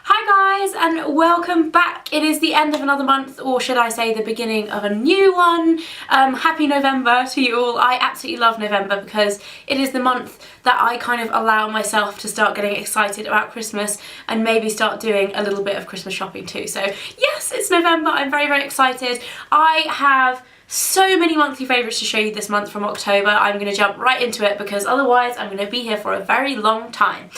Hi guys, and welcome back. It is the end of another month, or should I say the beginning of a new one. Happy November to you all. I absolutely love November because it is the month that I kind of allow myself to start getting excited about Christmas and maybe start doing a little bit of Christmas shopping too. So yes, it's November. I'm very, very excited. I have so many monthly favourites to show you this month from October. I'm going to jump right into it because otherwise I'm going to be here for a very long time.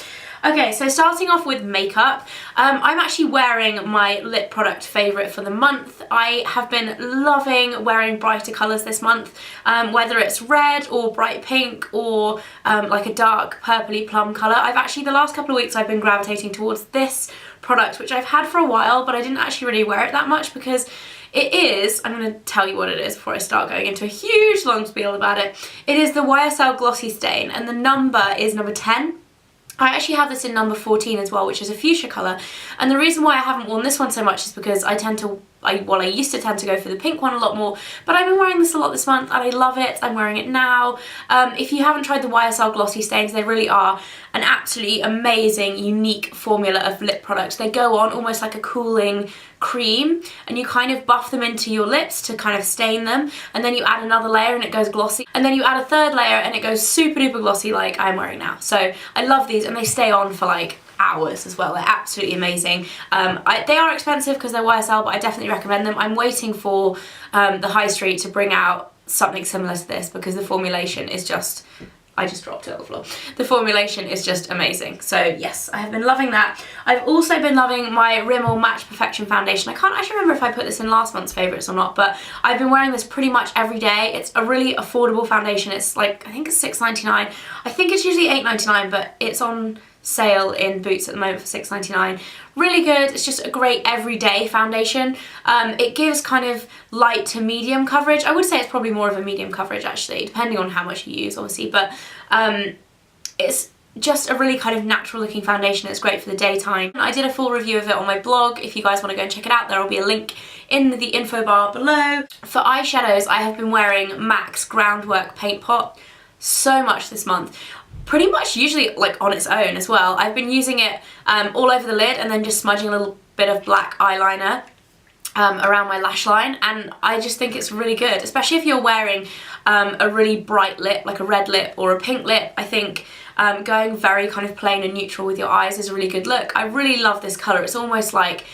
Okay, so starting off with makeup, I'm actually wearing my lip product favourite for the month. I have been loving wearing brighter colours this month, whether it's red or bright pink or like a dark purpley plum colour. The last couple of weeks I've been gravitating towards this product, which I've had for a while, but I didn't actually really wear it that much because it is, I'm going to tell you what it is before I start going into a huge long spiel about it. It is the YSL Glossy Stain and the number is number 10. I actually have this in number 14 as well, which is a fuchsia colour, and the reason why I haven't worn this one so much is because I used to tend to go for the pink one a lot more, but I've been wearing this a lot this month and I love it. I'm wearing it now. If you haven't tried the YSL Glossy Stains, they really are an absolutely amazing, unique formula of lip product. They go on almost like a cooling cream and you kind of buff them into your lips to kind of stain them, and then you add another layer and it goes glossy, and then you add a third layer and it goes super duper glossy like I'm wearing now. So I love these and they stay on for like hours as well. They're absolutely amazing. They are expensive because they're YSL, but I definitely recommend them. I'm waiting for the high street to bring out something similar to this because the formulation is just, I just dropped it on the floor. The formulation is just amazing. So yes, I have been loving that. I've also been loving my Rimmel Match Perfection foundation. I can't actually remember if I put this in last month's favourites or not, but I've been wearing this pretty much every day. It's a really affordable foundation. It's like, I think it's $6.99. I think it's usually $8.99, but it's on sale in Boots at the moment for $6.99. Really good. It's just a great everyday foundation. It gives kind of light to medium coverage. I would say it's probably more of a medium coverage actually, depending on how much you use obviously, but it's just a really kind of natural looking foundation. It's great for the daytime. I did a full review of it on my blog. If you guys want to go and check it out, there will be a link in the info bar below. For eyeshadows, I have been wearing MAC's Groundwork Paint Pot so much this month. Pretty much usually like on its own as well. I've been using it all over the lid and then just smudging a little bit of black eyeliner around my lash line, and I just think it's really good, especially if you're wearing a really bright lip, like a red lip or a pink lip. I think going very kind of plain and neutral with your eyes is a really good look. I really love this colour. It's almost like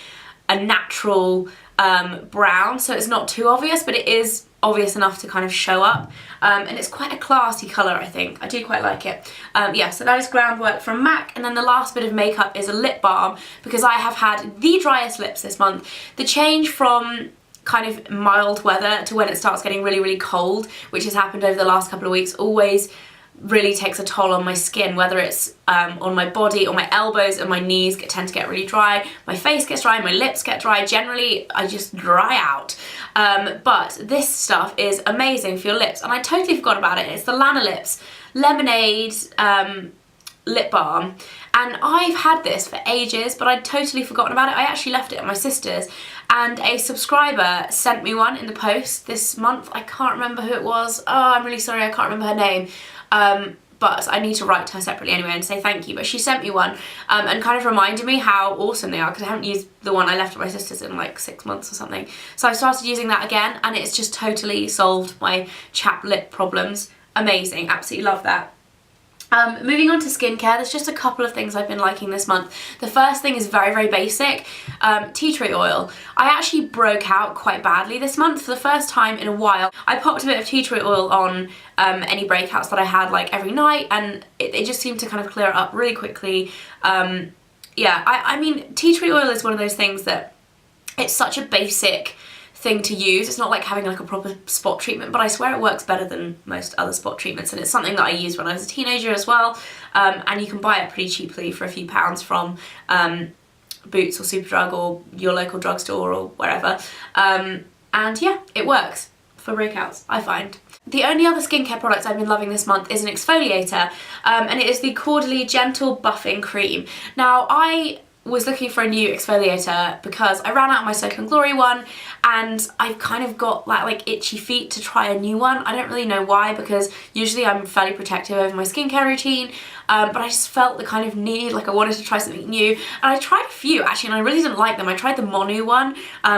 a natural brown, so it's not too obvious, but it is obvious enough to kind of show up, and it's quite a classy colour. I think I do quite like it. Yeah, so that is Groundwork from MAC, and then the last bit of makeup is a lip balm because I have had the driest lips this month. The change from kind of mild weather to when it starts getting really, really cold, which has happened over the last couple of weeks, always really takes a toll on my skin, whether it's on my body or my elbows and my knees tend to get really dry, my face gets dry, my lips get dry, generally I just dry out. But this stuff is amazing for your lips, and I totally forgot about it. It's the Lana Lips Lemonade lip balm, and I've had this for ages but I'd totally forgotten about it. I actually left it at my sister's and a subscriber sent me one in the post this month. I can't remember who it was. Oh, I'm really sorry, I can't remember her name. But I need to write to her separately anyway and say thank you. But she sent me one and kind of reminded me how awesome they are, because I haven't used the one I left at my sister's in like 6 months or something. So I started using that again and it's just totally solved my chapped lip problems. Amazing, absolutely love that. Moving on to skincare, there's just a couple of things I've been liking this month. The first thing is very, very basic, tea tree oil. I actually broke out quite badly this month for the first time in a while. I popped a bit of tea tree oil on any breakouts that I had like every night, and it just seemed to kind of clear it up really quickly. Yeah, I mean, tea tree oil is one of those things that it's such a basic thing to use. It's not like having like a proper spot treatment, but I swear it works better than most other spot treatments, and it's something that I used when I was a teenager as well, and you can buy it pretty cheaply for a few pounds from Boots or Superdrug or your local drugstore or wherever, and yeah, it works for breakouts, I find. The only other skincare products I've been loving this month is an exfoliator, and it is the Caudalie Gentle Buffing Cream. Now, I was looking for a new exfoliator because I ran out of my Soap and Glory one, and I've kind of got that like itchy feet to try a new one. I don't really know why, because usually I'm fairly protective over my skincare routine, but I just felt the kind of need, like I wanted to try something new. And I tried a few actually, and I really didn't like them. I tried the Monu one,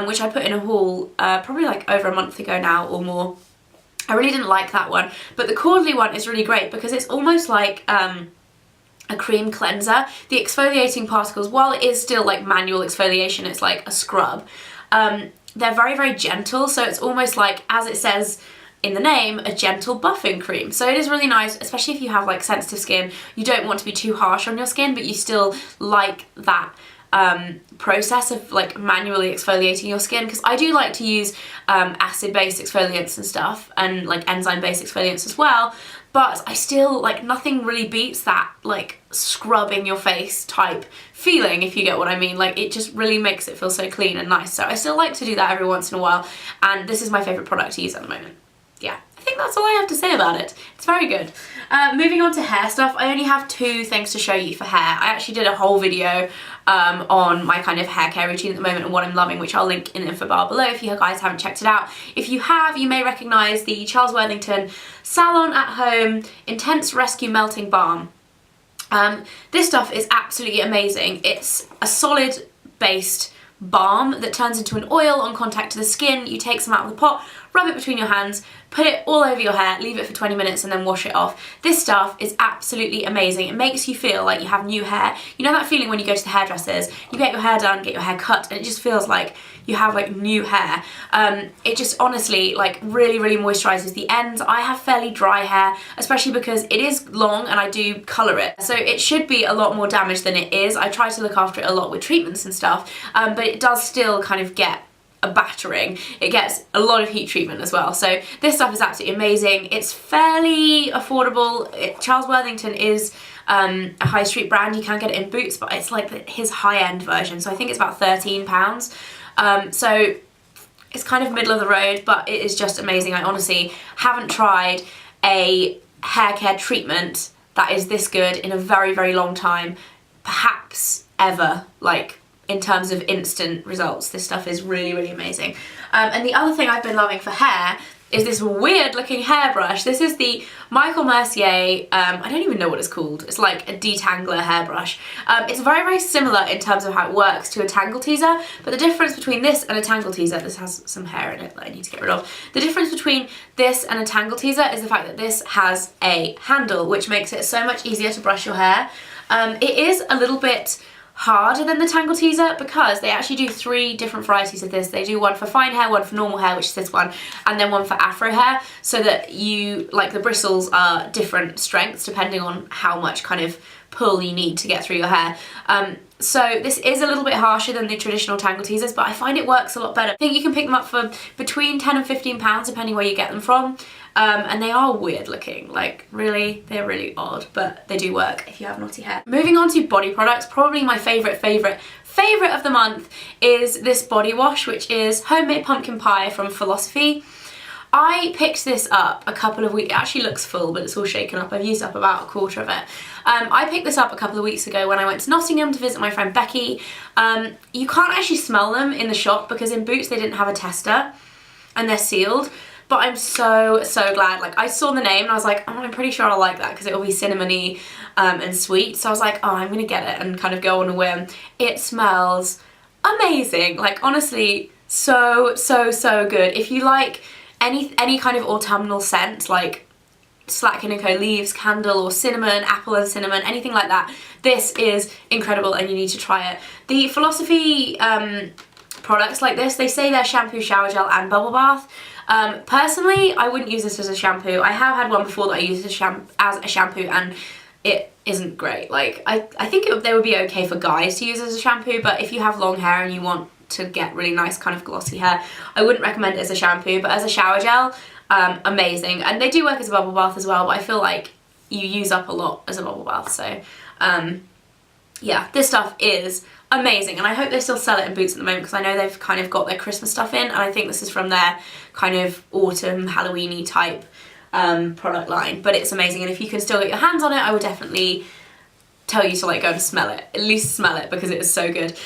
which I put in a haul probably like over a month ago now or more. I really didn't like that one, but the Caudalie one is really great because it's almost like a cream cleanser. The exfoliating particles, while it is still like manual exfoliation, it's like a scrub, they're very, very gentle, so it's almost like, as it says in the name, a gentle buffing cream. So it is really nice, especially if you have like sensitive skin. You don't want to be too harsh on your skin, but you still like that process of like manually exfoliating your skin, because I do like to use acid-based exfoliants and stuff, and like enzyme-based exfoliants as well, but I still, like, nothing really beats that like scrubbing your face type feeling, if you get what I mean. Like, it just really makes it feel so clean and nice. So I still like to do that every once in a while, and this is my favourite product to use at the moment. Yeah, I think that's all I have to say about it. It's very good. Moving on to hair stuff, I only have 2 things to show you for hair. I actually did a whole video on my kind of hair care routine at the moment and what I'm loving, which I'll link in the info bar below if you guys haven't checked it out. If you have, you may recognise the Charles Worthington Salon at Home Intense Rescue Melting Balm. This stuff is absolutely amazing. It's a solid based balm that turns into an oil on contact to the skin. You take some out of the pot, rub it between your hands, put it all over your hair, leave it for 20 minutes and then wash it off. This stuff is absolutely amazing. It makes you feel like you have new hair. You know that feeling when you go to the hairdressers, you get your hair done, get your hair cut, and it just feels like you have like new hair. It just honestly like really, really moisturizes the ends. I have fairly dry hair, especially because it is long and I do color it. So it should be a lot more damaged than it is. I try to look after it a lot with treatments and stuff, but it does still kind of get a battering. It gets a lot of heat treatment as well. So this stuff is absolutely amazing. It's fairly affordable. Charles Worthington is a high street brand. You can get it in Boots, but it's like his high-end version. So I think it's about £13. So it's kind of middle of the road, but it is just amazing. I honestly haven't tried a hair care treatment that is this good in a very, very long time, perhaps ever, like in terms of instant results. This stuff is really, really amazing. And the other thing I've been loving for hair is this weird looking hairbrush. This is the Michael Mercier, I don't even know what it's called. It's like a detangler hairbrush. It's very, very similar in terms of how it works to a tangle teaser, but the difference between this and a tangle teaser, this has some hair in it that I need to get rid of. The difference between this and a tangle teaser is the fact that this has a handle, which makes it so much easier to brush your hair. It is a little bit harder than the tangle teaser because they actually do 3 different varieties of this. They do one for fine hair, one for normal hair, which is this one, and then one for afro hair, so that you, like, the bristles are different strengths depending on how much kind of pull you need to get through your hair. So this is a little bit harsher than the traditional tangle teasers, but I find it works a lot better. I think you can pick them up for between £10 and £15 depending where you get them from. And they are weird looking, like really, they're really odd, but they do work if you have knotty hair. Moving on to body products, probably my favourite of the month is this body wash, which is Homemade Pumpkin Pie from Philosophy. I picked this up a couple of weeks, it actually looks full, but it's all shaken up. I've used up about a quarter of it. I picked this up a couple of weeks ago when I went to Nottingham to visit my friend Becky. You can't actually smell them in the shop because in Boots they didn't have a tester and they're sealed. But I'm so, so glad. Like, I saw the name and I was like, oh, I'm pretty sure I'll like that because it will be cinnamony and sweet. So I was like, oh, I'm gonna get it and kind of go on a whim. It smells amazing. Like, honestly, so, so, so good. If you like any kind of autumnal scent, like Slack & Co leaves, candle, or cinnamon, apple and cinnamon, anything like that, this is incredible and you need to try it. The Philosophy products like this, they say they're shampoo, shower gel and bubble bath. Personally, I wouldn't use this as a shampoo. I have had one before that I used as a shampoo and it isn't great. Like, I think they would be okay for guys to use as a shampoo, but if you have long hair and you want to get really nice kind of glossy hair, I wouldn't recommend it as a shampoo, but as a shower gel, amazing. And they do work as a bubble bath as well, but I feel like you use up a lot as a bubble bath, so yeah, this stuff is amazing, and I hope they still sell it in Boots at the moment because I know they've kind of got their Christmas stuff in, and I think this is from their kind of autumn Halloween-y type product line, but it's amazing, and if you can still get your hands on it, I would definitely tell you to like go and smell it. At least smell it, because it is so good.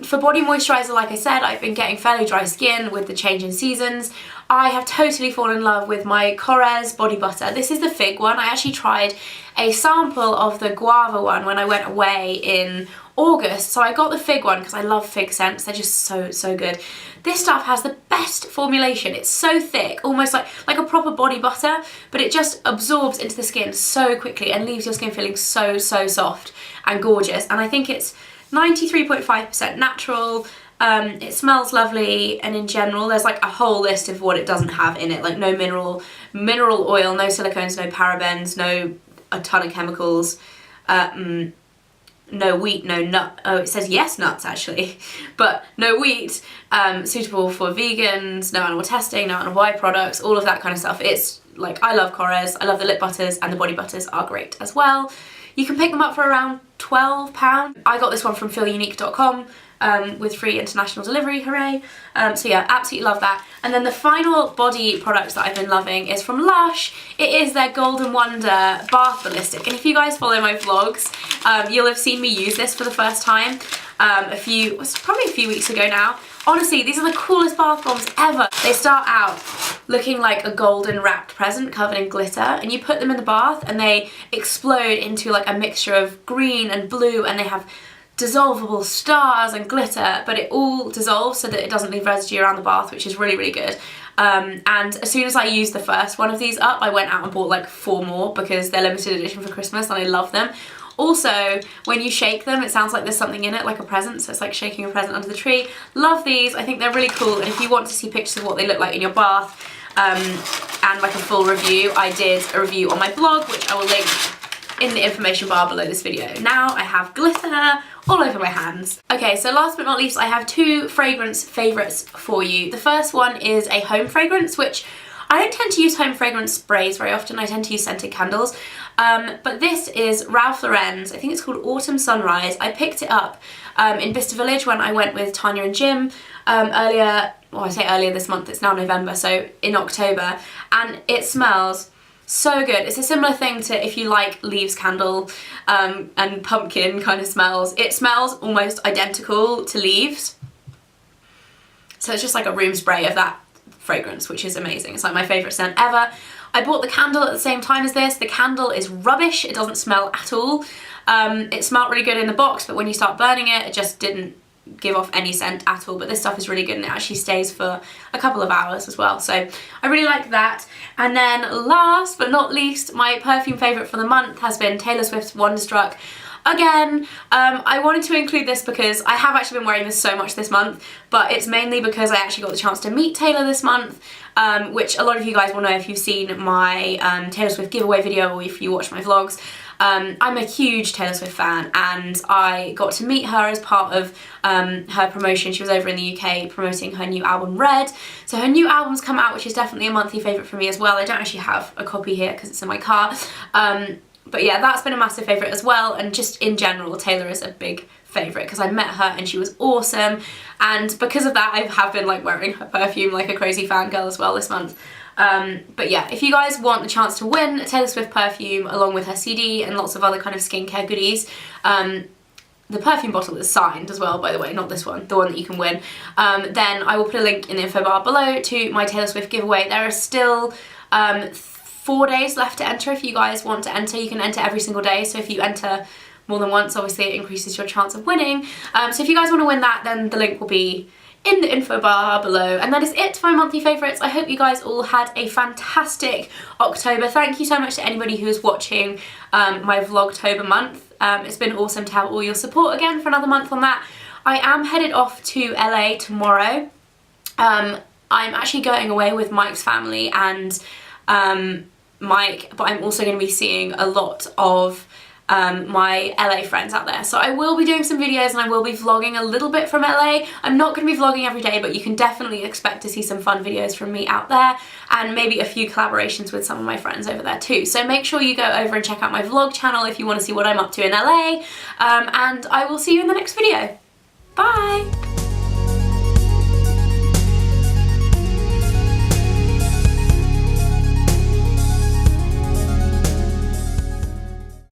For body moisturiser, like I said, I've been getting fairly dry skin with the change in seasons. I have totally fallen in love with my Korres body butter. This is the fig one. I actually tried a sample of the guava one when I went away in August, so I got the fig one because I love fig scents. They're just so good. This stuff has the best formulation. It's so thick, almost like a proper body butter, but it just absorbs into the skin so quickly and leaves your skin feeling so soft and gorgeous. And I think it's 93.5% natural. It smells lovely, and in general there's like a whole list of what it doesn't have in it, like no mineral oil, no silicones, no parabens, no a ton of chemicals, no wheat, no nut. Oh, it says yes nuts actually, but no wheat, suitable for vegans, no animal testing, no animal byproducts, all of that kind of stuff. It's like, I love Korres, I love the lip butters, and the body butters are great as well. You can pick them up for around £12. I got this one from feelunique.com with free international delivery, hooray. So yeah, absolutely love that. And then the final body product that I've been loving is from Lush. It is their Golden Wonder Bath Ballistic, and if you guys follow my vlogs, you'll have seen me use this for the first time probably a few weeks ago now. Honestly, these are the coolest bath bombs ever. They start out looking like a golden wrapped present covered in glitter, and you put them in the bath and they explode into like a mixture of green and blue, and they have dissolvable stars and glitter, but it all dissolves so that it doesn't leave residue around the bath, which is really good. And as soon as I used the first one of these up, I went out and bought like 4 more because they're limited edition for Christmas and I love them. Also, when you shake them, it sounds like there's something in it, like a present, so it's like shaking a present under the tree. Love these, I think they're really cool, and if you want to see pictures of what they look like in your bath, and like a full review, I did a review on my blog, which I will link in the information bar below this video. Now I have glitter all over my hands. Okay, so last but not least, I have 2 fragrance favourites for you. The first one is a home fragrance, which I don't tend to use home fragrance sprays very often. I tend to use scented candles. But this is Ralph Lauren's, I think it's called Autumn Sunrise. I picked it up in Bicester Village when I went with Tanya and Jim earlier, well, I say earlier this month, it's now November, so in October, and it smells so good. It's a similar thing to if you like Leaves candle and pumpkin kind of smells. It smells almost identical to Leaves. So it's just like a room spray of that fragrance, which is amazing. It's like my favourite scent ever. I bought the candle at the same time as this. The candle is rubbish. It doesn't smell at all. It smelled really good in the box, but when you start burning it, it just didn't give off any scent at all. But this stuff is really good and it actually stays for a couple of hours as well. So I really like that. And then last but not least, my perfume favourite for the month has been Taylor Swift's Wonderstruck. Again, I wanted to include this because I have actually been wearing this so much this month, but it's mainly because I actually got the chance to meet Taylor this month, which a lot of you guys will know if you've seen my Taylor Swift giveaway video or if you watch my vlogs. I'm a huge Taylor Swift fan, and I got to meet her as part of her promotion. She was over in the UK promoting her new album Red. So her new album's come out, which is definitely a monthly favourite for me as well. I don't actually have a copy here because it's in my car. But yeah, that's been a massive favourite as well, and just in general, Taylor is a big favourite because I met her and she was awesome, and because of that I have been like wearing her perfume like a crazy fangirl as well this month. But yeah, if you guys want the chance to win a Taylor Swift perfume along with her CD and lots of other kind of skincare goodies, the perfume bottle is signed as well, by the way, not this one, the one that you can win, then I will put a link in the info bar below to my Taylor Swift giveaway. There are still 4 days left to enter if you guys want to enter. You can enter every single day, so if you enter more than once, obviously it increases your chance of winning. So if you guys want to win that, then the link will be in the info bar below. And that is it for my monthly favourites. I hope you guys all had a fantastic October. Thank you so much to anybody who is watching my Vlogtober month. It's been awesome to have all your support again for another month on that. I am headed off to LA tomorrow. I'm actually going away with Mike's family and Mike, but I'm also going to be seeing a lot of my LA friends out there. So I will be doing some videos and I will be vlogging a little bit from LA. I'm not going to be vlogging every day, but you can definitely expect to see some fun videos from me out there and maybe a few collaborations with some of my friends over there too. So make sure you go over and check out my vlog channel if you want to see what I'm up to in LA, and I will see you in the next video. Bye!